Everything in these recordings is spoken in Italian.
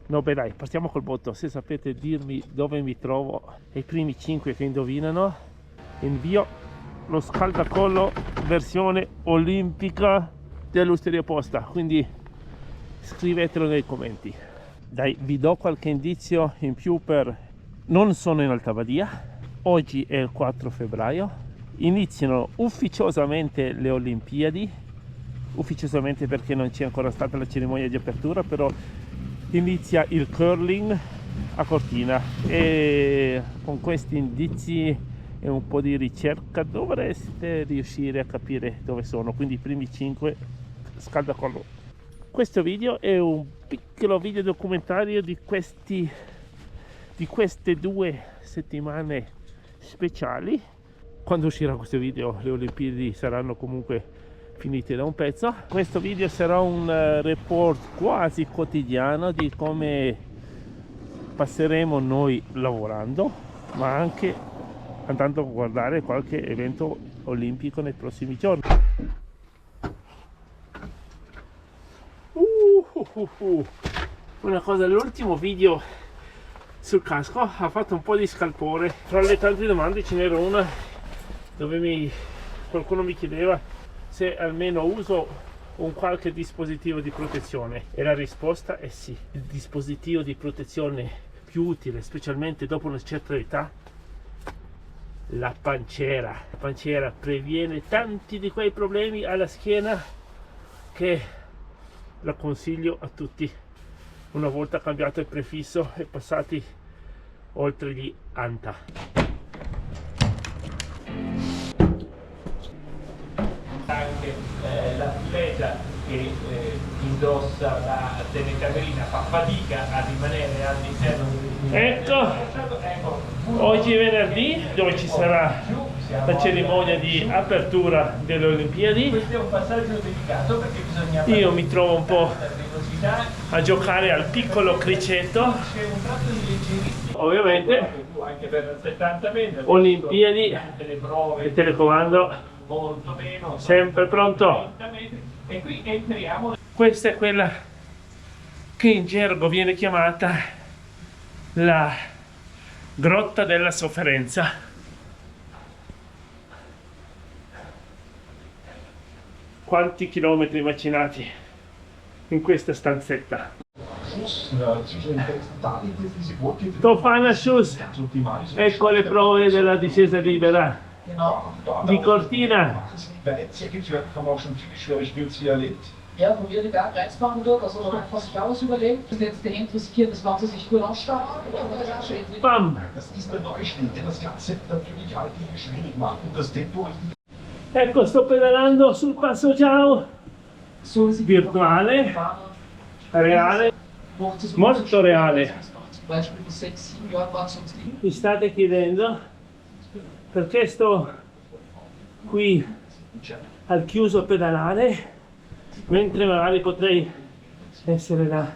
No, beh dai, partiamo col botto. Se sapete dirmi dove mi trovo ai primi 5 che indovinano, invio lo scaldacollo versione olimpica dell'Osteria Posta, quindi scrivetelo nei commenti. Dai, vi do qualche indizio in più per... Non sono in Alta Badia, oggi è il 4 febbraio, iniziano ufficiosamente le Olimpiadi, ufficiosamente perché non c'è ancora stata la cerimonia di apertura, però inizia il curling a Cortina e con questi indizi e un po' di ricerca dovreste riuscire a capire dove sono, quindi i primi 5 scaldacollo. Questo video è un piccolo video documentario di queste 2 settimane speciali. Quando uscirà questo video le Olimpiadi saranno comunque finite da un pezzo. Questo video sarà un report quasi quotidiano di come passeremo noi lavorando, ma anche andando a guardare qualche evento olimpico nei prossimi giorni. Una cosa, l'ultimo video sul casco ha fatto un po' di scalpore. Tra le tante domande ce n'era una dove qualcuno mi chiedeva se almeno uso un qualche dispositivo di protezione e la risposta è sì. Il dispositivo di protezione più utile, specialmente dopo una certa età, la panciera. La panciera previene tanti di quei problemi alla schiena che la consiglio a tutti una volta cambiato il prefisso e passati oltre gli anta. Anche l'atleta che indossa la telecamerina fa fatica a rimanere all'interno Ecco, oggi è venerdì dove ci sarà la cerimonia di apertura delle Olimpiadi. Questo è un passaggio delicato perché bisogna... Io mi trovo un po' a giocare al piccolo cricetto. C'è un tratto di leggerissimo. Ovviamente Anche per 70 metri. Olimpiadi, Tutte le prove. il telecomando Molto meno. sempre pronto. E qui entriamo. Questa è quella che in gergo viene chiamata la grotta della sofferenza. Quanti chilometri macinati in questa stanzetta. Tofana Schuss, ecco le prove della discesa libera di Cortina. Ja, wo wir die Bergreizbahn durch, also noch fast Klaus überlebt. Und jetzt dahin riskiert, das Wasser sich gut anstarrt. Bam! Das ist der Neuschnitt, der das Ganze natürlich allgemein schwierig macht und das Tempo. Ecco, sto pedalando sul passo ciao virtuale, reale, molto reale. Mi state chiedendo perché sto qui al chiuso a pedalare mentre magari potrei essere là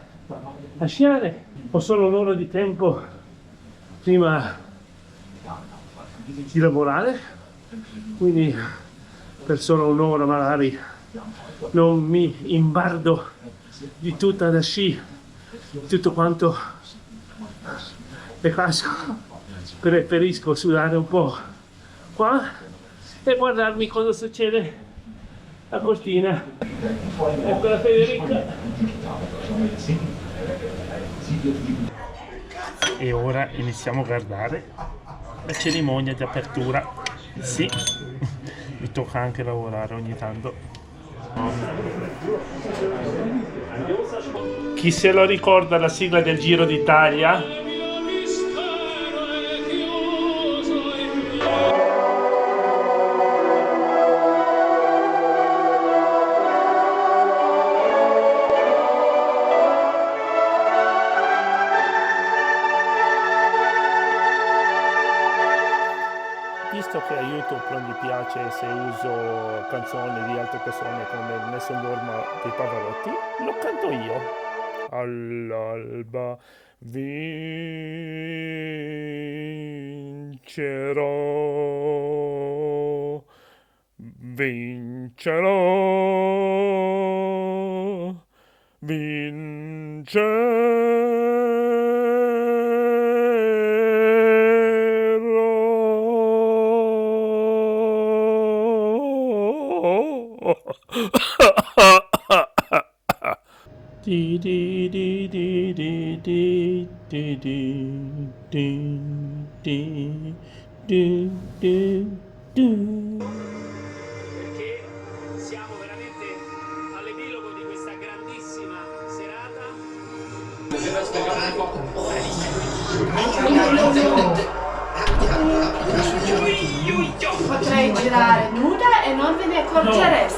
a sciare. Ho solo un'ora di tempo prima di lavorare, quindi per solo un'ora magari non mi imbardo di tutta la sci, tutto quanto le casco. Preferisco sudare un po' qua e guardarmi cosa succede a Cortina. Ecco la Federica. E ora iniziamo a guardare la cerimonia di apertura. Sì, mi tocca anche lavorare ogni tanto. Chi se lo ricorda la sigla del Giro d'Italia? Visto che a YouTube non mi piace se uso canzoni di altre persone come Nessun Dorma dei Pavarotti, lo canto io. All'alba vincerò, vincerò, vincerò. Di di di di di di di di di di di di. Perché siamo veramente all'epilogo di questa grandissima serata. Potrei girare nuda e non ve ne accorgereste.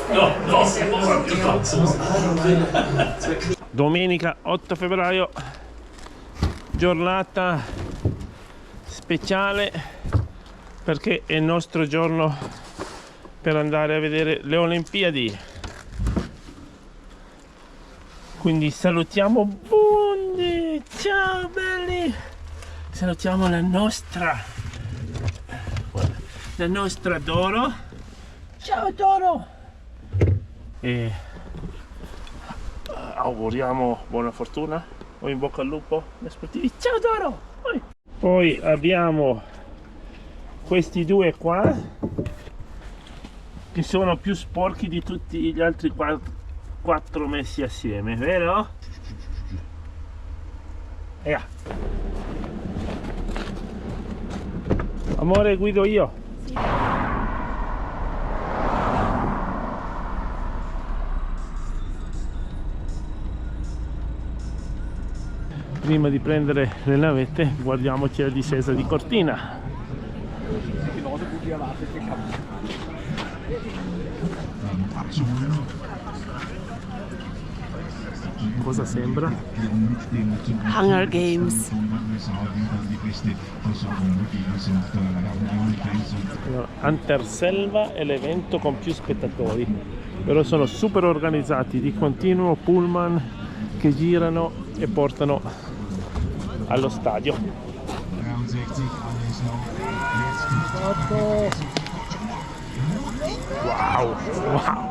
Domenica 8 febbraio, giornata speciale perché è il nostro giorno per andare a vedere le Olimpiadi. Quindi salutiamo Bundi, ciao belli, salutiamo la nostra Doro, ciao Doro, e auguriamo buona fortuna o in bocca al lupo agli sportivi. Ciao Doro. Poi abbiamo questi due qua che sono più sporchi di tutti gli altri quattro messi assieme, vero? Amore, guido io. Prima di prendere le navette guardiamoci la discesa di Cortina. Cosa sembra? Hunger Games. Anterselva è l'evento con più spettatori, però sono super organizzati, di continuo pullman che girano e portano allo stadio. Wow, wow.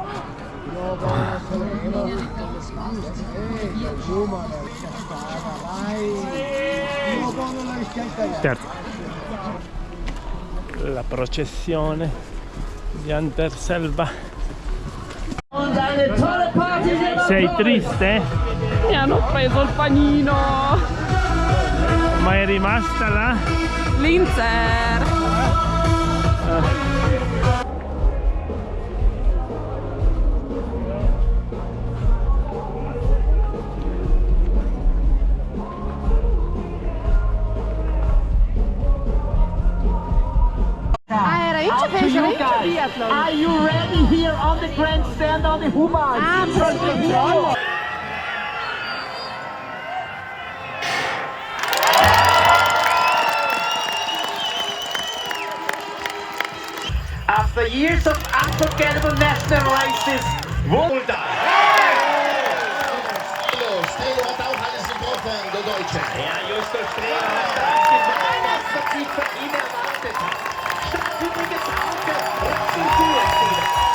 Certo. La processione di Anterselva. Sei triste? Mi hanno preso il panino. Ma è rimasta là? L'Inter. Are you ready here on the grandstand on the Human? Absolutely. After years of unforgettable national races, Stelo hat auch alles getroffen, der Deutsche. Ja, Justus Strehler hat das getan, was man sich von ihm erwartet hat. Stattfindiges Auge,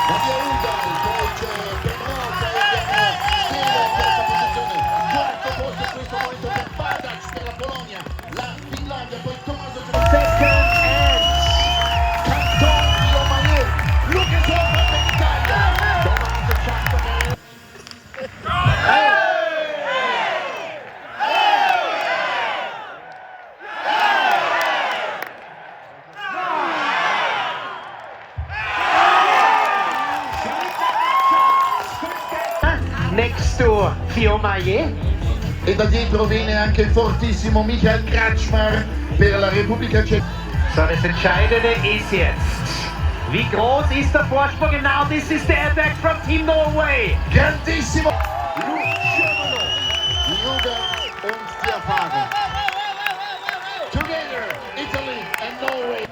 Mattia Uda, il Deutsche, Pedrosa e Stelo a terza posizione. Quarto posto in questo momento per Badac per la Polonia, la Finlandia, poi Tommaso second and Canton Diomaye. Lucas Hofer per l'Italia. Tommaso Ciaccone. Next to Diomaye. E da dietro viene anche il fortissimo Michael Kretschmer per la Repubblica Ceca. So, das Entscheidende ist jetzt, wie groß ist der Vorsprung? Genau, this is the attack from Team Norway. Grandissimo! Luciano, Juda und die Erfahrung. Together, Italy and Norway.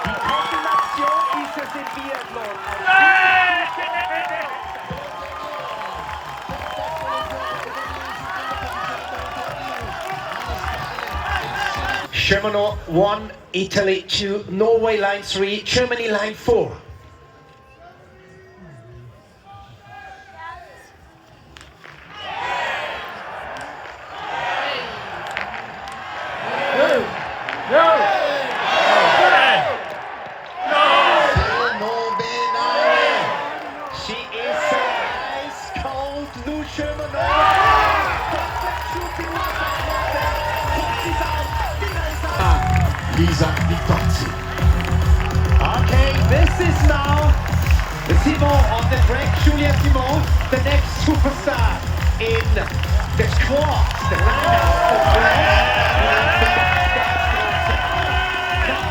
Die Kombination ist es im Biathlon. Shimano 1, Italy 2, Norway line 3, Germany line 4. Lisa Vitozzi. Okay, this is now Simon on the track, Julia Simon, the next superstar in the squad, the lineup of Now,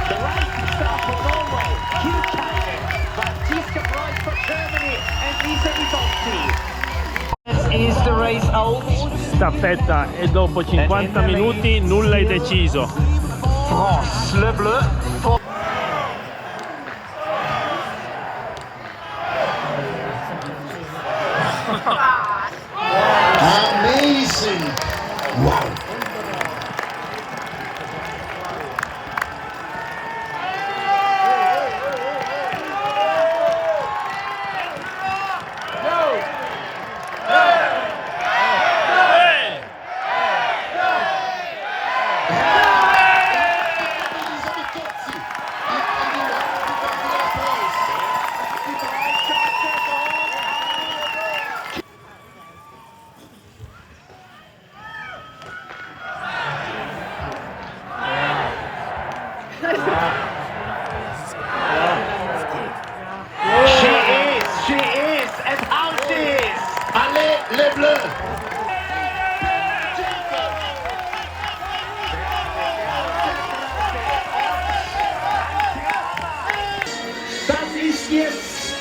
the rising star for Norway, Kilkainen, Baptiste Preuss for Germany, and Lisa Vitozzi. This is the race out. Staffetta e dopo 50 minuti nulla è deciso. France, le bleu. Amazing! Wow! She is, and out she is. Allez, les bleus! Das ist jetzt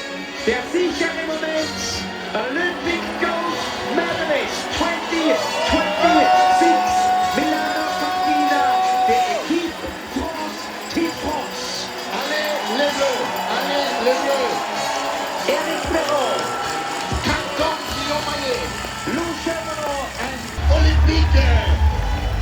der sichere Moment. Olympic Gold Medalist 2026 Milano Cortina der Equipe France Team France. Allez, les bleus! Allez, les bleus! Eric Perrault, Canton Guillaume, Lou Chevron and Olympique!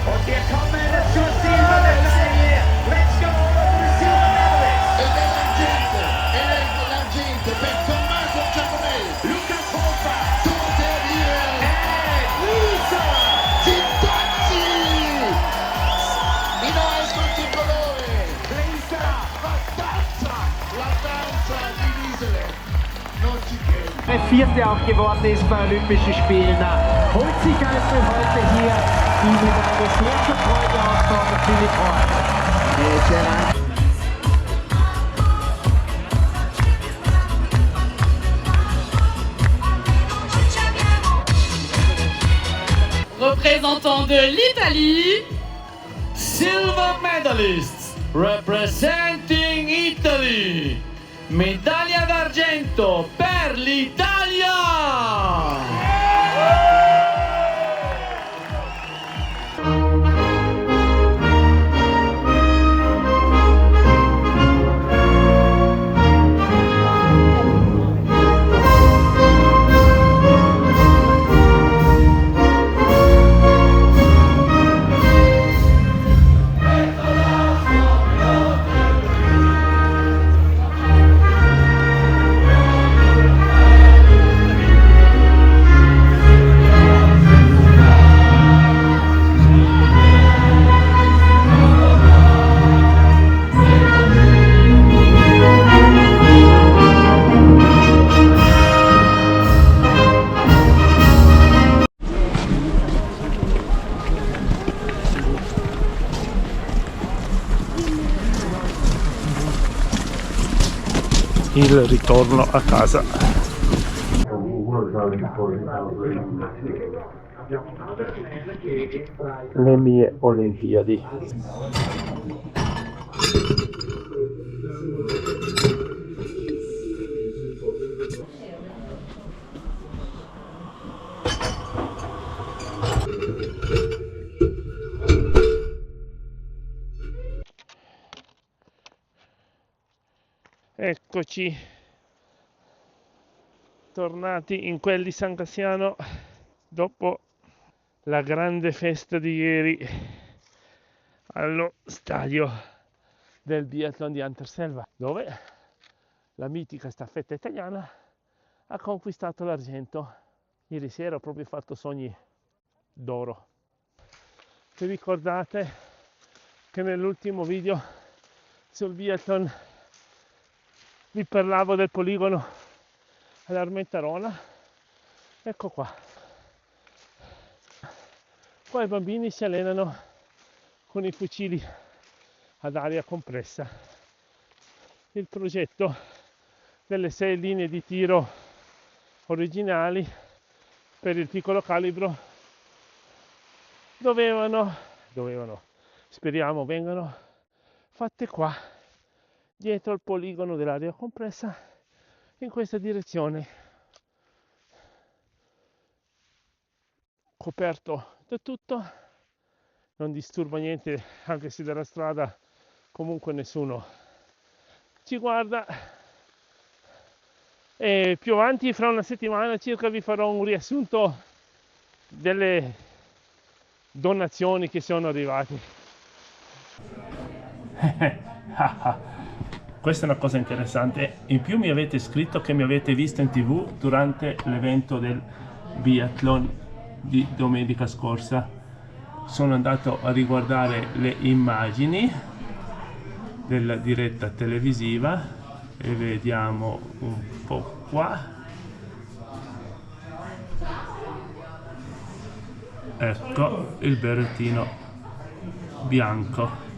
und wir kommen zur Silbermedaille. Let's go for the silver medalist. Ed è l'argento per Tommaso Giacomelli, Lucas Hofer Torterier, and Lisa. Vitozzi! In alto il tricolore! Lisa. La danza di Wiesele! Non ci credo! Der Vierte auch geworden ist bei Olympischen Spielen, holt sich also heute hier die Medaille. Sehr zur Freude auch von Philipp Horn. Représentant de l'Italie, Silver medalists representing Italy. Medaglia d'argento per l'Italia! Il ritorno a casa. Le mie Olimpiadi. Eccoci tornati in quel di San Cassiano dopo la grande festa di ieri allo stadio del biathlon di Anterselva, dove la mitica staffetta italiana ha conquistato l'argento. Ieri sera ho proprio fatto sogni d'oro. Vi ricordate che nell'ultimo video sul biathlon vi parlavo del poligono all'Armentarona? Ecco qua. Qua i bambini si allenano con i fucili ad aria compressa. Il progetto delle 6 linee di tiro originali per il piccolo calibro dovevano, speriamo vengano fatte qua dietro il poligono dell'aria compressa in questa direzione, coperto da tutto, non disturba niente, anche se dalla strada comunque nessuno ci guarda. E più avanti, fra una settimana circa, vi farò un riassunto delle donazioni che sono arrivate. Questa è una cosa interessante. In più mi avete scritto che mi avete visto in TV durante l'evento del biathlon di domenica scorsa. Sono andato a riguardare le immagini della diretta televisiva e vediamo un po' qua. Ecco il berrettino bianco.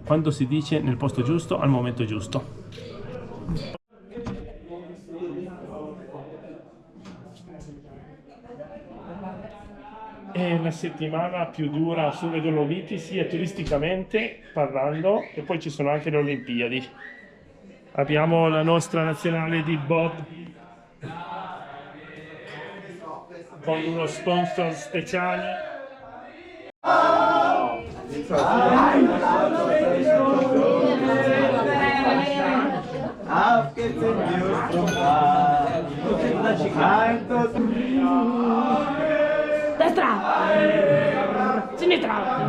Quando si dice nel posto giusto al momento giusto. È la settimana più dura sulle Dolomiti, sia turisticamente parlando, e poi ci sono anche le Olimpiadi. Abbiamo la nostra nazionale di bob con uno sponsor speciale. Destra! Sinistra!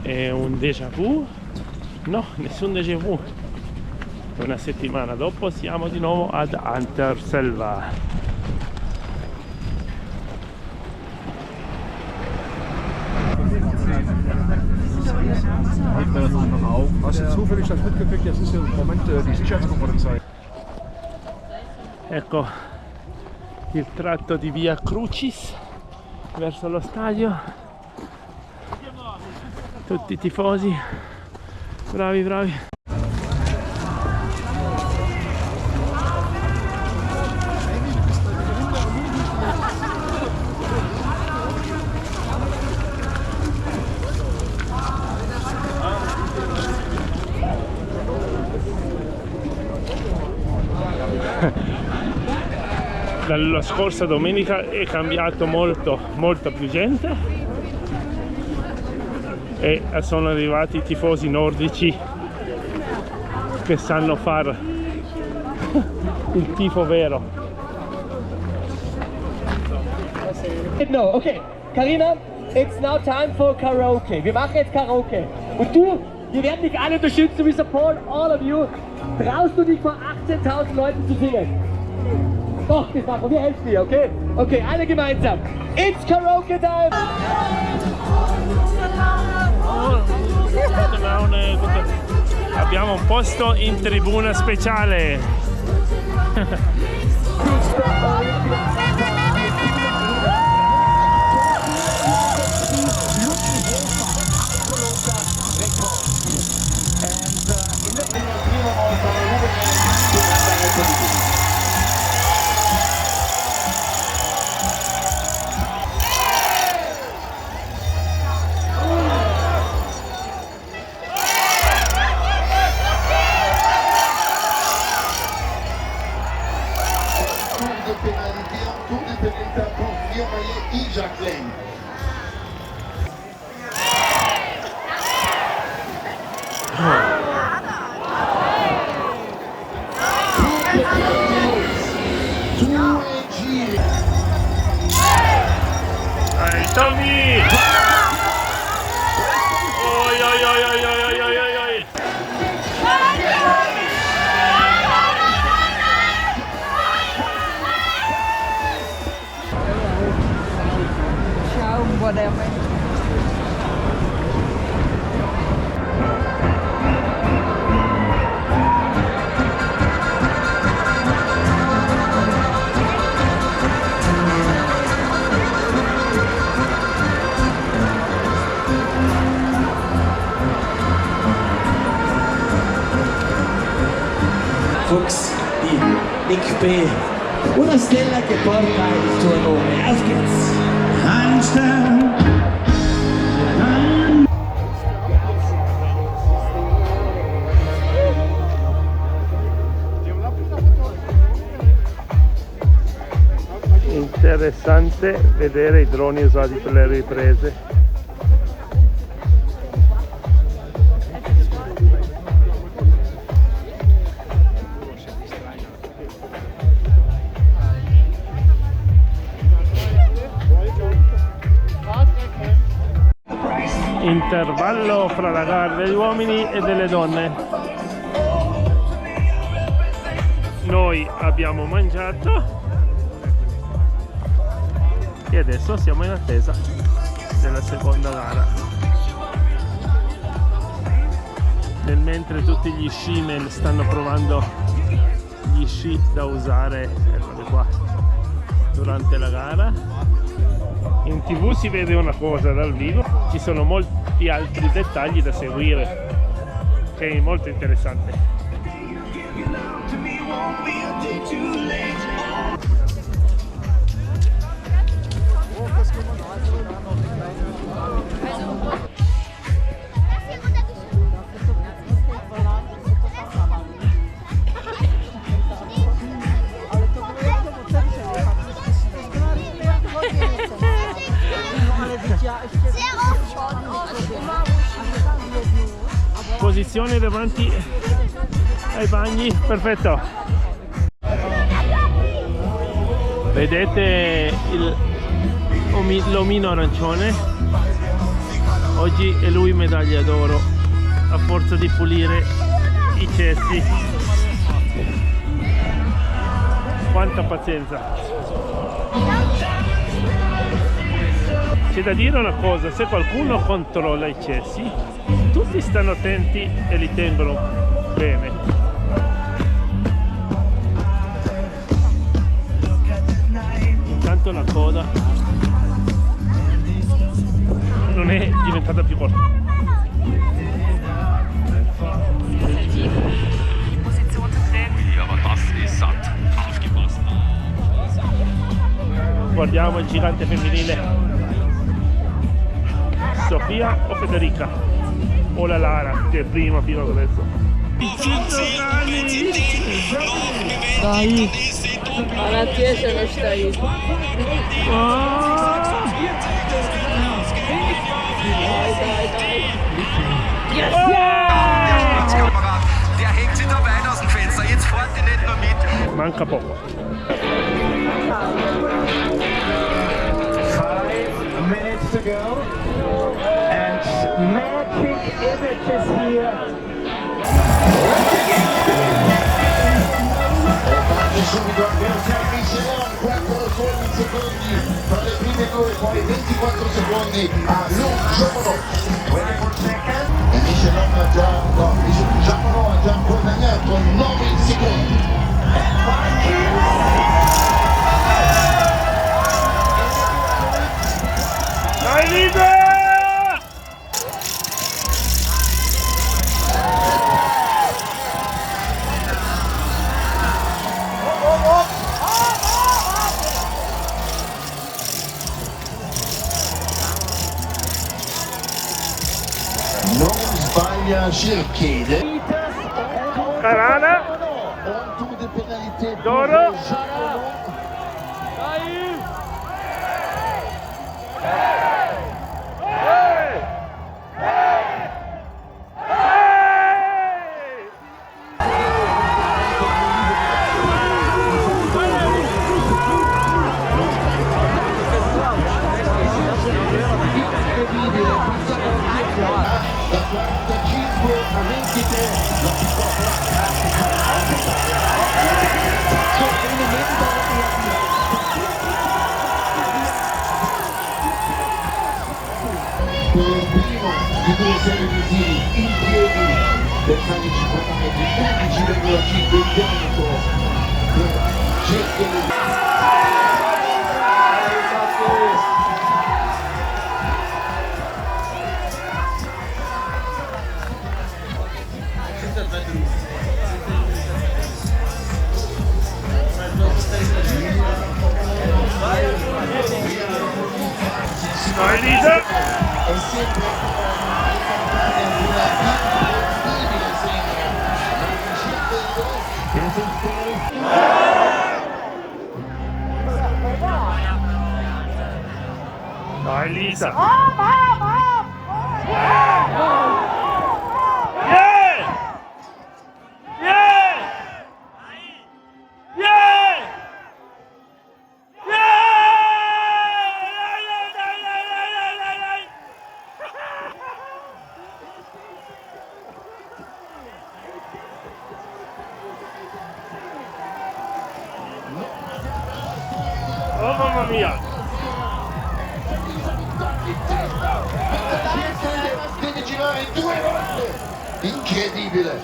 È un déjà vu? No, nessun déjà vu. Una settimana dopo siamo di nuovo ad Anterselva. Hast du zufällig das mitgekriegt? Das ist ja im Moment die Sicherheitskonferenz. Ecco il tratto di via Crucis verso lo stadio. Tutti i tifosi, bravi bravi. Dalla scorsa domenica è cambiato molta più gente e sono arrivati i tifosi nordici che sanno far il tifo vero. No, okay. Carina, it's now time for Karaoke. Wir machen jetzt Karaoke. Und du, wir werden dich alle unterstützen, we support all of you. Traust du dich vor 18.000 Leuten zu singen? Doch, das machen wir, helfen dir, okay? Okay, alle gemeinsam. It's Karaoke time! Abbiamo un posto in tribuna speciale. Fuchs, die Nick B. Una stella che porta il tuo nome. Auf geht's! Interessante vedere i droni usati per le riprese. Intervallo fra la gara degli uomini e delle donne. Noi abbiamo mangiato e adesso siamo in attesa della seconda gara. Nel mentre tutti gli scimen stanno provando gli sci da usare, eccoli qua, durante la gara. In TV si vede una cosa, dal vivo ci sono molti altri dettagli da seguire, che è molto interessante. Posizione davanti ai bagni, perfetto. Vedete l'omino arancione? Oggi è lui medaglia d'oro a forza di pulire i cessi. Quanta pazienza. C'è da dire una cosa, se qualcuno controlla i cessi, tutti stanno attenti e li tengono bene. Intanto la coda non è diventata più corta. Guardiamo il gigante femminile. Sofia o Federica? O la Lara, che è prima fino adesso. Dai! Alla chiesa non stai. Yes! Der hängt sich da weit aus dem Fenster, jetzt fahrt ihr nicht nur mit. Manca poco. 5 minutes to go. And magic images here. Subito a Michelin, 4 secondi tra le prime due, poi 24 secondi a Giacomo. E Michelin ha già guadagnato 9 secondi. Dai leader! Non sbaglia Cerchede. Carana. Doro. Da 45 a 23 la per il primo di due serie di tiri in piedi per fare 50 metri, 11,5 il diametro per Cerchede. No, Elisa! È sempre una campagna di una incredibile sembra. No, Elisa! Oh mamma mia! Deve girare 2 volte! Incredibile!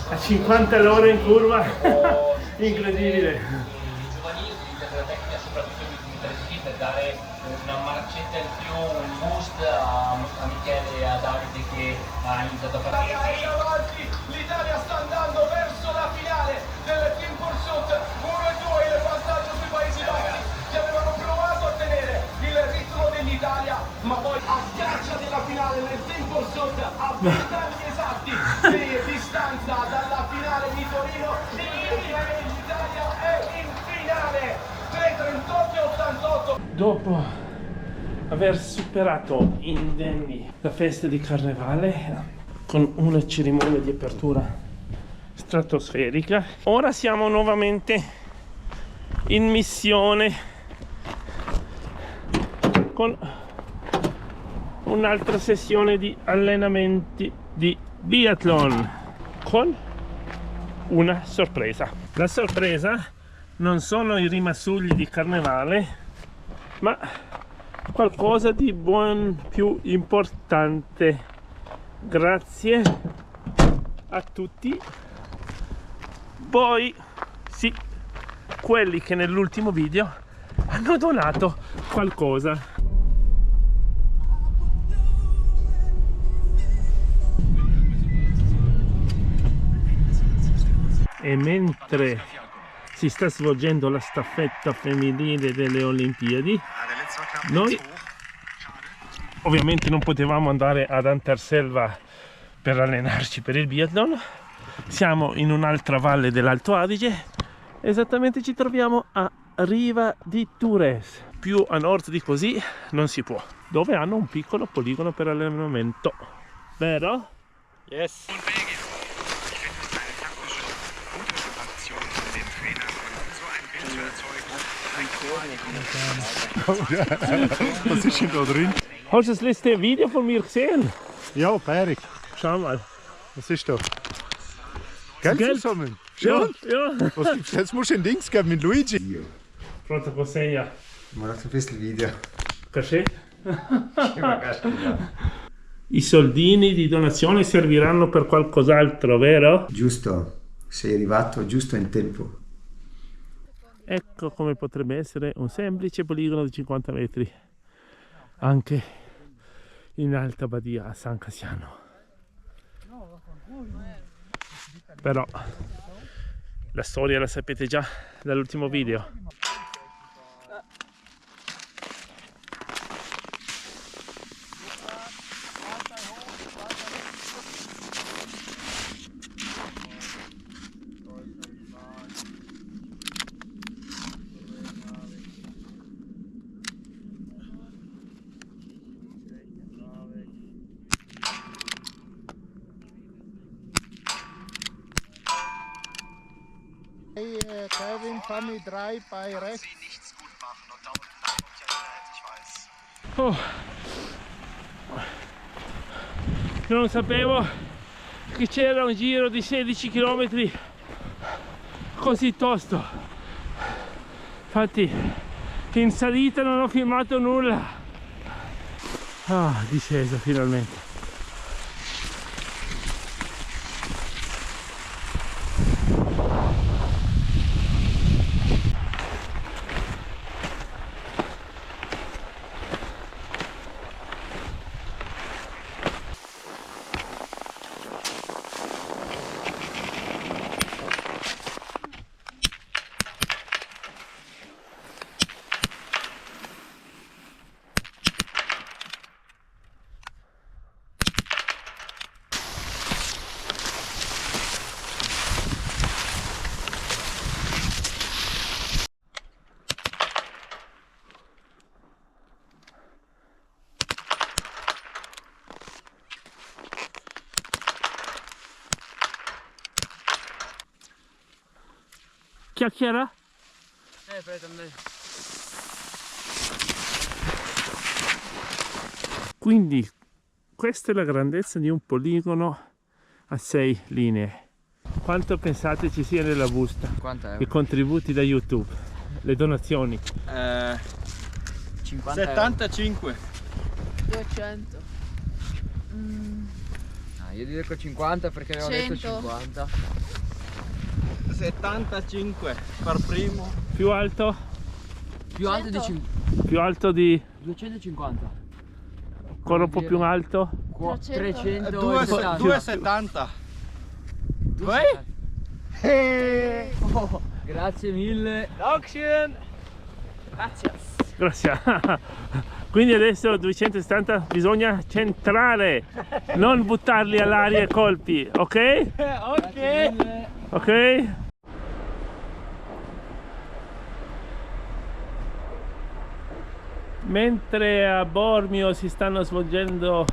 A 50 all'ora in curva, incredibile. I giovanili utilizzano la tecnica soprattutto negli ultimi 3 giri per dare una marcetta in più, un boost a Michele e a Davide che ha iniziato a fare. L'Italia sta andando verso la finale del Team Pursuit 1-2, il passaggio sui Paesi Bassi che avevano provato a tenere il ritmo dell'Italia, ma poi a schiaccia della finale nel Team Pursuit a 20 anni esatti di distanza dalla finale di Torino, l'Italia è in finale 3:38-88. Dopo aver superato indenni la festa di carnevale con una cerimonia di apertura stratosferica, ora siamo nuovamente in missione con un'altra sessione di allenamenti di biathlon con una sorpresa. La sorpresa non sono i rimasugli di carnevale, ma qualcosa di più importante. Grazie a tutti voi, sì, quelli che nell'ultimo video hanno donato qualcosa. E mentre si sta svolgendo la staffetta femminile delle Olimpiadi, noi ovviamente non potevamo andare ad Anterselva per allenarci per il biathlon. Siamo in un'altra valle dell'Alto Adige, esattamente ci troviamo a Riva di Tures. Più a nord di così non si può, dove hanno un piccolo poligono per allenamento, vero? Yes. Was ist denn da drin? Hast du das letzte Video von mir gesehen? Ja, Beirig. Schau mal. Was ist da? Geld zusammen? Schon? Ja. Was gibt's? Jetzt musst du ein Dings geben mit Luigi. Pronto consegna. Ma su questo video. Cachet? I soldini di donazione serviranno per qualcos'altro, vero? Giusto, sei arrivato giusto in tempo. Ecco come potrebbe essere un semplice poligono di 50 metri anche in Alta Badia a San Cassiano. Però la storia la sapete già dall'ultimo video. Kevin, Fanny 3 bei rechts. Oh. Non sapevo che c'era un giro di 16 km così tosto. Infatti in salita non ho filmato nulla. Discesa finalmente. Chiacchiera? Quindi questa è la grandezza di un poligono a 6 linee. Quanto pensate ci sia nella busta? I contributi da YouTube, le donazioni? 50 75. 200. Io dico 50 perché avevo detto 50. 75 per primo. Più alto? Più alto di 250. Ancora un po' più alto? 270. Grazie mille. Dankeschön. Grazie. Quindi adesso 270 bisogna centrare, non buttarli all'aria colpi, ok? Ok. Ok? Mentre a Bormio si stanno svolgendo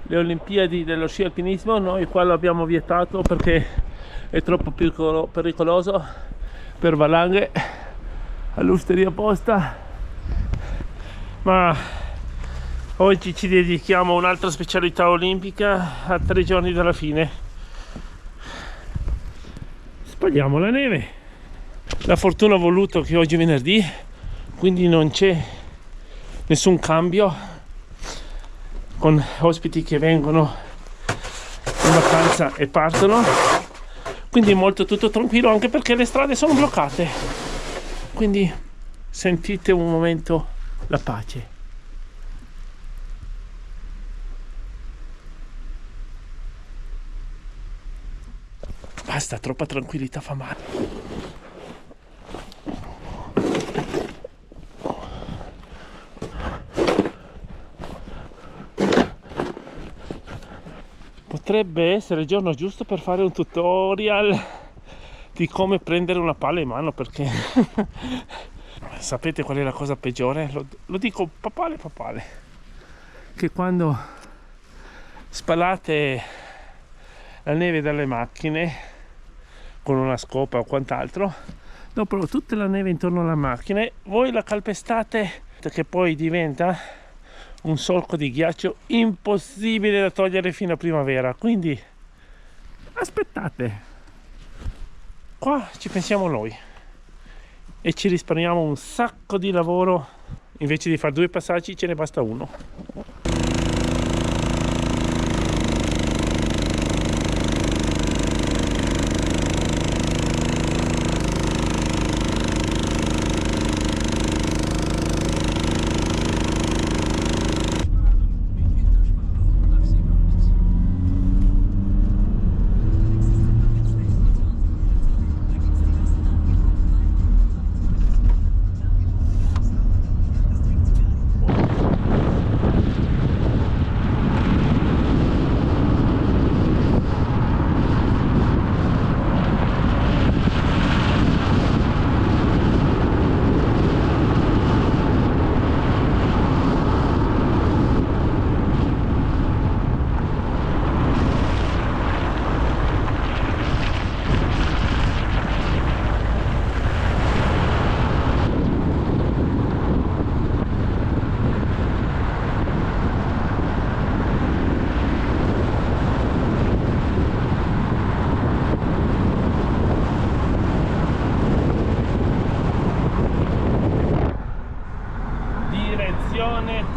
le Olimpiadi dello sci alpinismo, noi qua lo abbiamo vietato perché è troppo pericoloso per valanghe all'Usteria Posta. Ma oggi ci dedichiamo a un'altra specialità olimpica a 3 giorni dalla fine. Spagliamo la neve. La fortuna ha voluto che oggi è venerdì, quindi non c'è nessun cambio con ospiti che vengono in vacanza e partono, quindi molto tutto tranquillo, anche perché le strade sono bloccate. quindi sentite un momento la pace. Basta, troppa tranquillità fa male. Potrebbe essere il giorno giusto per fare un tutorial di come prendere una palla in mano, perché sapete qual è la cosa peggiore? Lo dico papale, che quando spalate la neve dalle macchine con una scopa o quant'altro, dopo tutta la neve intorno alla macchina voi la calpestate, che poi diventa un solco di ghiaccio impossibile da togliere fino a primavera. Quindi aspettate, qua ci pensiamo noi e ci risparmiamo un sacco di lavoro. Invece di fare 2 passaggi ce ne basta uno.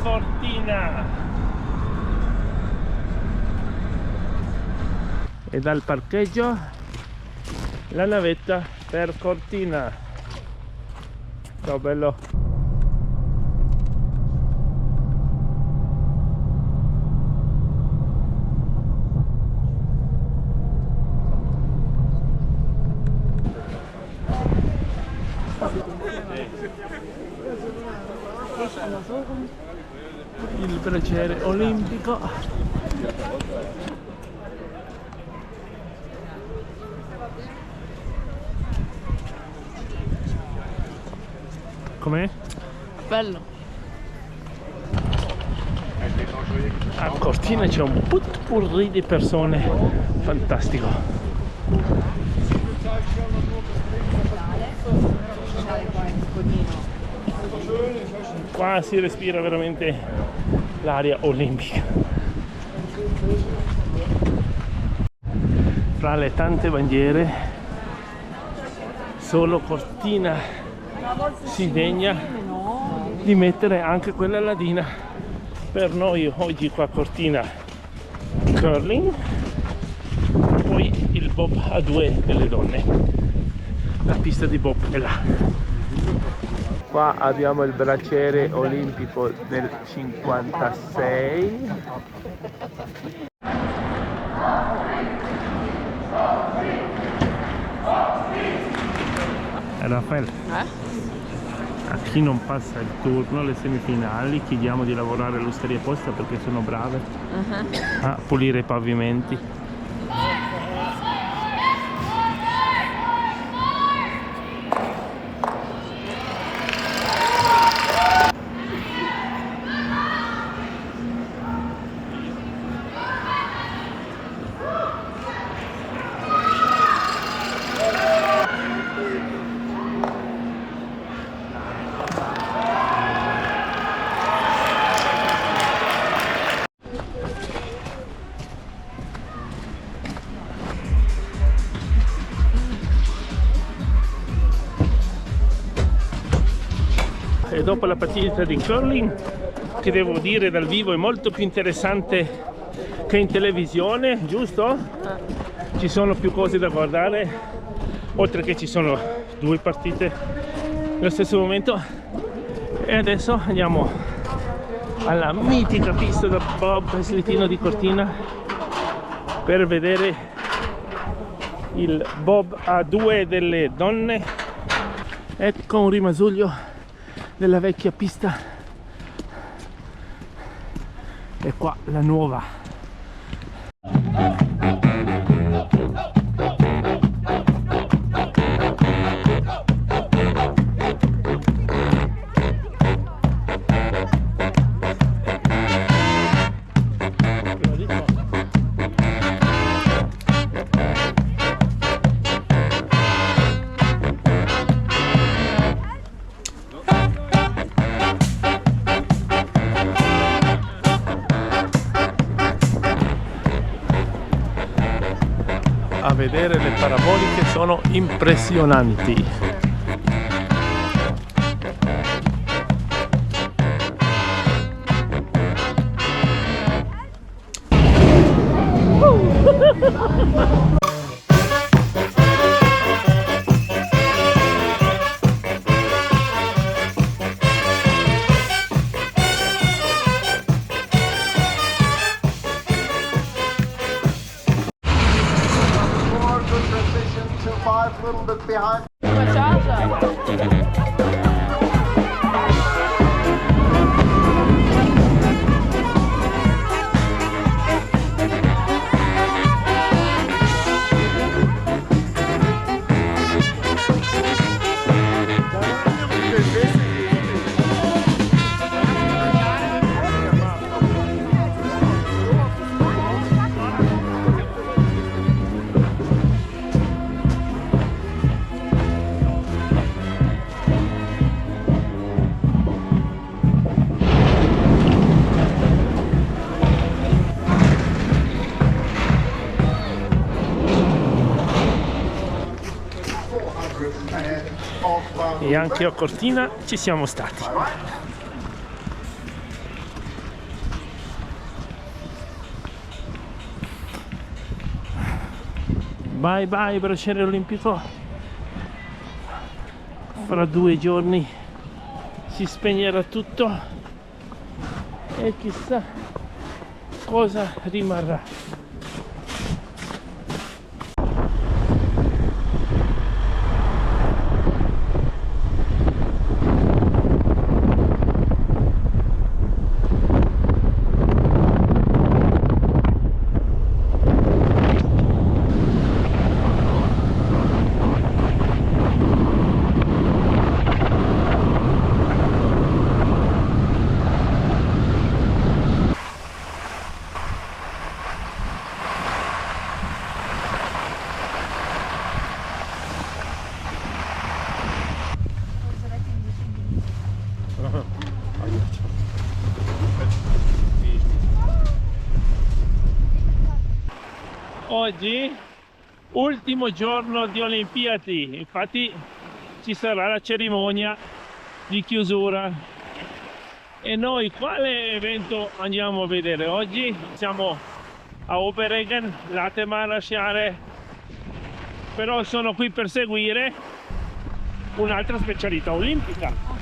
Cortina, e dal parcheggio la navetta per Cortina. Ciao bello. Il braciere olimpico. Com'è? Bello. A Cortina c'è un potpourri di persone fantastico. Qua si respira veramente l'aria olimpica. Fra le tante bandiere, solo Cortina si degna di mettere anche quella ladina. Per noi oggi qua a Cortina curling, poi il bob a 2 delle donne. La pista di bob è là. Qua abbiamo il braciere olimpico del 56. Raffaele, a chi non passa il turno, le semifinali, chiediamo di lavorare all'osteria apposta perché sono brave a pulire i pavimenti. E dopo la partita di curling, che devo dire dal vivo è molto più interessante che in televisione, giusto? Ci sono più cose da guardare, oltre che ci sono 2 partite nello stesso momento. E adesso andiamo alla mitica pista da bob slittino di Cortina per vedere il bob a 2 delle donne. Ecco un rimasuglio della vecchia pista e qua la nuova. A vedere le paraboliche sono impressionanti. A little bit behind. E anche a Cortina ci siamo stati. Bye bye braciere olimpico. Fra 2 giorni si spegnerà tutto e chissà cosa rimarrà. Oggi ultimo giorno di Olimpiadi, infatti ci sarà la cerimonia di chiusura. E noi quale evento andiamo a vedere oggi? Siamo a Oberregen, Latemar a sciare, però sono qui per seguire un'altra specialità olimpica.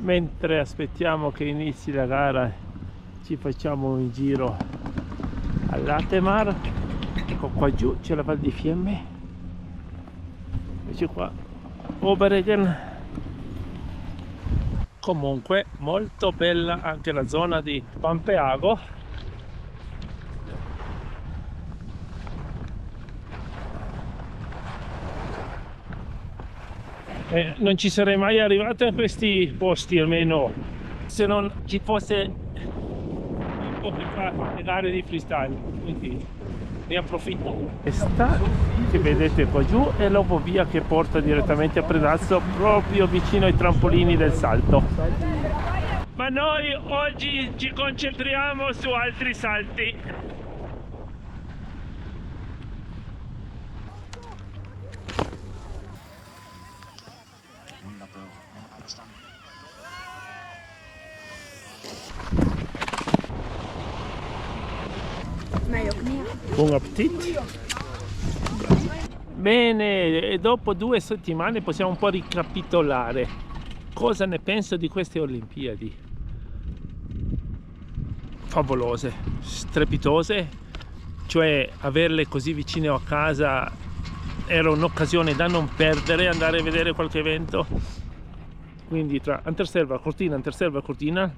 Mentre aspettiamo che inizi la gara ci facciamo un giro al Latemar. Ecco qua giù c'è la Val di Fiemme, invece qua Oberregen. Comunque molto bella anche la zona di Pampeago. Non ci sarei mai arrivato in questi posti, almeno se non ci fosse un po' per fare le gare di freestyle, quindi ne approfitto. Questa che vedete qua giù è l'ovovia che porta direttamente a Predazzo, proprio vicino ai trampolini del salto. Ma noi oggi ci concentriamo su altri salti. Buon appetito. Bene, e dopo 2 settimane possiamo un po' ricapitolare. Cosa ne penso di queste Olimpiadi? Favolose, strepitose, cioè averle così vicino a casa era un'occasione da non perdere, andare a vedere qualche evento. Quindi tra Anterselva e Cortina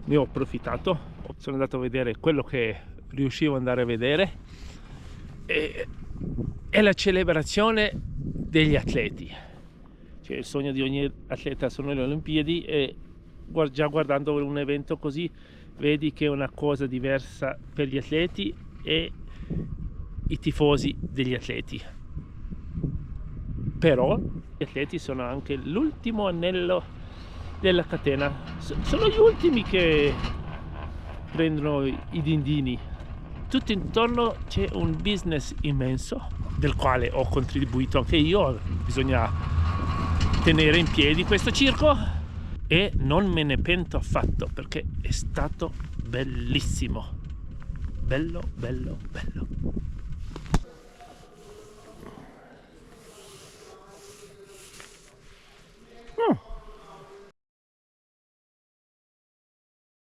ne ho approfittato, sono andato a vedere quello che riuscivo ad andare a vedere e la celebrazione degli atleti, cioè il sogno di ogni atleta sono le Olimpiadi, e già guardando un evento così vedi che è una cosa diversa per gli atleti e i tifosi degli atleti. Però gli atleti sono anche l'ultimo anello della catena, sono gli ultimi che prendono i dindini. Tutto intorno c'è un business immenso del quale ho contribuito anche io. Bisogna tenere in piedi questo circo e non me ne pento affatto, perché è stato bellissimo, bello.